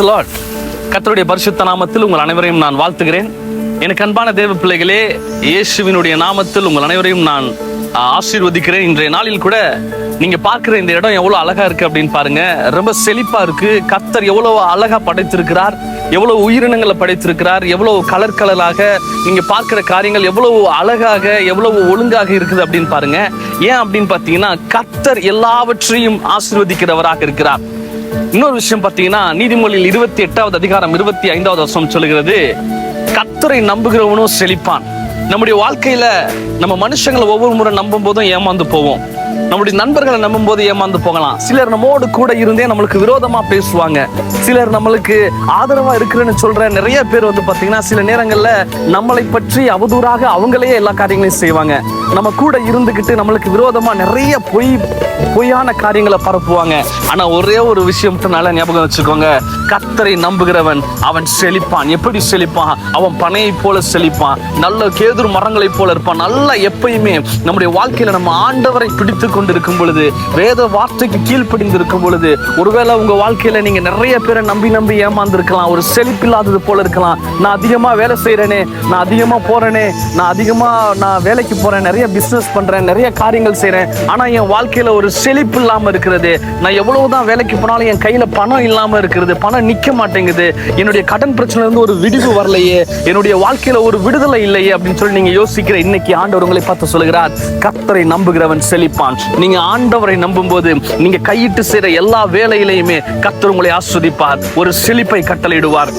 Praise the Lord. கர்த்தருடைய பரிசுத்த நாமத்தில் உங்கள் அனைவரையும் நான் வாழ்த்துகிறேன். எனக்கு அன்பான தேவ பிள்ளைகளே, இயேசுவினுடைய நாமத்தில் உங்கள் அனைவரையும் நான் ஆசீர்வதிக்கிறேன். இன்றைய நாளில் கூட நீங்க பார்க்கிற இந்த இடம் எவ்வளவு அழகா இருக்கு அப்படின்னு பாருங்க. ரொம்ப செழிப்பா இருக்கு. கர்த்தர் எவ்வளவு அழகா படைத்திருக்கிறார், எவ்வளவு உயிரினங்களை படைத்திருக்கிறார், எவ்வளவு கலர் கலராக நீங்க பார்க்கிற காரியங்கள் எவ்வளவு அழகாக எவ்வளவு ஒழுங்காக இருக்குது அப்படின்னு பாருங்க. ஏன் அப்படின்னு பாத்தீங்கன்னா, கர்த்தர் எல்லாவற்றையும் ஆசீர்வதிக்கிறவராக இருக்கிறார். இன்னொரு விஷயம் பாத்தீங்கன்னா, நீதிமொழியில் 28வது அதிகாரம் 25வது வசனம் சொல்லுகிறது, கர்த்தரை நம்புகிறவனும் செழிப்பான். நம்முடைய வாழ்க்கையில நம்ம மனுஷங்களை ஒவ்வொரு முறை நம்பும் போதும் ஏமாந்து போவோம். நம்முடைய நண்பர்களை நம்பும் போது ஏமாந்து போகலாம். சிலர் நம்மோடு கூட இருந்தே நம்மளுக்கு விரோதமா பேசுவாங்க. சிலர் நம்மளுக்கு ஆதரவா இருக்கிறேன்னு சொல்ற நிறைய பேர் பாத்தீங்கன்னா, சில நேரங்கள்ல நம்மளை பற்றி அவதூறாக அவங்களே எல்லா காரியங்களையும் செய்வாங்க. நம்ம கூட இருந்துகிட்டு நம்மளுக்கு விரோதமா நிறைய பொய்யான காரியங்களை பரப்புவாங்க. ஆனா ஒரே ஒரு விஷயம் நல்ல ஞாபகம் வச்சுக்கோங்க, கர்த்தரை நம்புகிறவன் அவன் செழிப்பான். எப்படி செழிப்பான்? அவன் பனையை போல செழிப்பான், நல்ல கேதுரு மரங்களை போல இருப்பான். நல்லா எப்பயுமே நம்முடைய வாழ்க்கையில நம்ம ஆண்டவரை பிடித்து கொண்டிருக்கும் பொழுது, வேத வார்த்தைக்கு கீழ்ப்படிந்து இருக்கும் பொழுது, ஒருவேளை உங்க வாழ்க்கையில நீங்க நிறைய பேரை நம்பி ஏமாந்து இருக்கலாம். ஒரு செழிப்பில்லாதது போல இருக்கலாம். நான் அதிகமா வேலை செய்யறேனே, நான் அதிகமா போறேனே, நான் வேலைக்கு போறேன், நிறைய பிசினஸ் பண்றேன், நிறைய காரியங்கள் செய்யறேன், ஆனா என் வாழ்க்கையில ஒரு செழிப்பு இல்லாம இருக்கிறது. நான் எவ்வளவுதான் வேலைக்கு போனாலும் என் கையில பணம் இல்லாம இருக்கிறது, பணம் நிக்க மாட்டேங்குது, என்னுடைய கடன் பிரச்சனை இருந்து ஒரு விடுவு வரலையே, என்னுடைய வாழ்க்கையில ஒரு விடுதலை இல்லையே அப்படின்னு சொல்லி நீங்க யோசிக்கிற இன்னைக்கு ஆண்டவர் உங்களை பார்த்து சொல்லுகிறார், கர்த்தரை நம்புகிறவன் செழிப்பான். நீங்க ஆண்டவரை நம்பும் போது நீங்க கையிட்டு செய்யற எல்லா வேலையிலையுமே கர்த்தர் உங்களை ஆஸ்வதிப்பார், ஒரு செழிப்பை கட்டளையிடுவார்.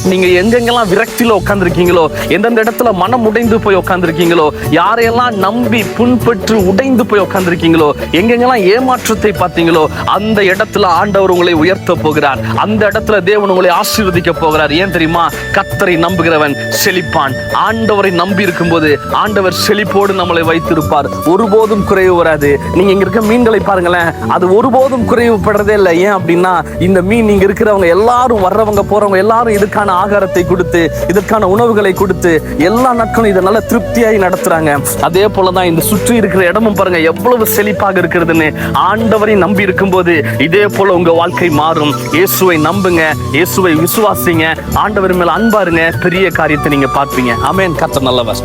நீங்க எங்கெங்கெல்லாம் விரக்தியில உட்கார்ந்துருக்கீங்களோ, எந்தெந்த இடத்துல மனம் உடைந்து போய் உட்கார்ந்துருக்கீங்களோ, யாரையெல்லாம் நம்பி புண்பற்று உடைந்து போய் உட்கார்ந்துருக்கீங்களோ, எங்கெங்கெல்லாம் ஏமாற்றத்தை பார்த்தீங்களோ, அந்த இடத்துல ஆண்டவர் உங்களை உயர்த்த போகிறார். அந்த இடத்துல தேவன் உங்களை ஆசீர்வதிக்க போகிறார். ஏன் தெரியுமா? கர்த்தரை நம்புகிறவன் செழிப்பான். ஆண்டவரை நம்பி இருக்கும் போது ஆண்டவர் செழிப்போடு நம்மளை வைத்திருப்பார். ஒருபோதும் குறைவு வராது. நீங்க இங்க இருக்க மீன்களை பாருங்களேன், அது ஒருபோதும் குறைவுபடுறதே இல்லை. ஏன் அப்படின்னா, இந்த மீன் இங்க இருக்கிறவங்க எல்லாரும், வர்றவங்க போறவங்க எல்லாரும் இதுக்கான ஆகாரத்தை கொடுத்து, இதற்கான உணவுகளை கொடுத்து எல்லா நாட்களும் இதை நல்ல திருப்தியாய் நடத்துறாங்க. அதே போலதான் இந்த சுற்றி இருக்கிற இடமும் பாருங்க எவ்வளவு செழிப்பாக இருக்கிறதுன்னு. ஆண்டவரை நம்பி இருக்கும் போது இதே போல உங்க வாழ்க்கை மாறும். இயேசுவை நம்புங்க, இயேசுவை விசுவாசிங்க, ஆண்டவர் மேல அன்பாருங்க, பெரிய காரியத்தை நீங்க பார்ப்பீங்க. ஆமென். கர்த்தர் நல்லவர்.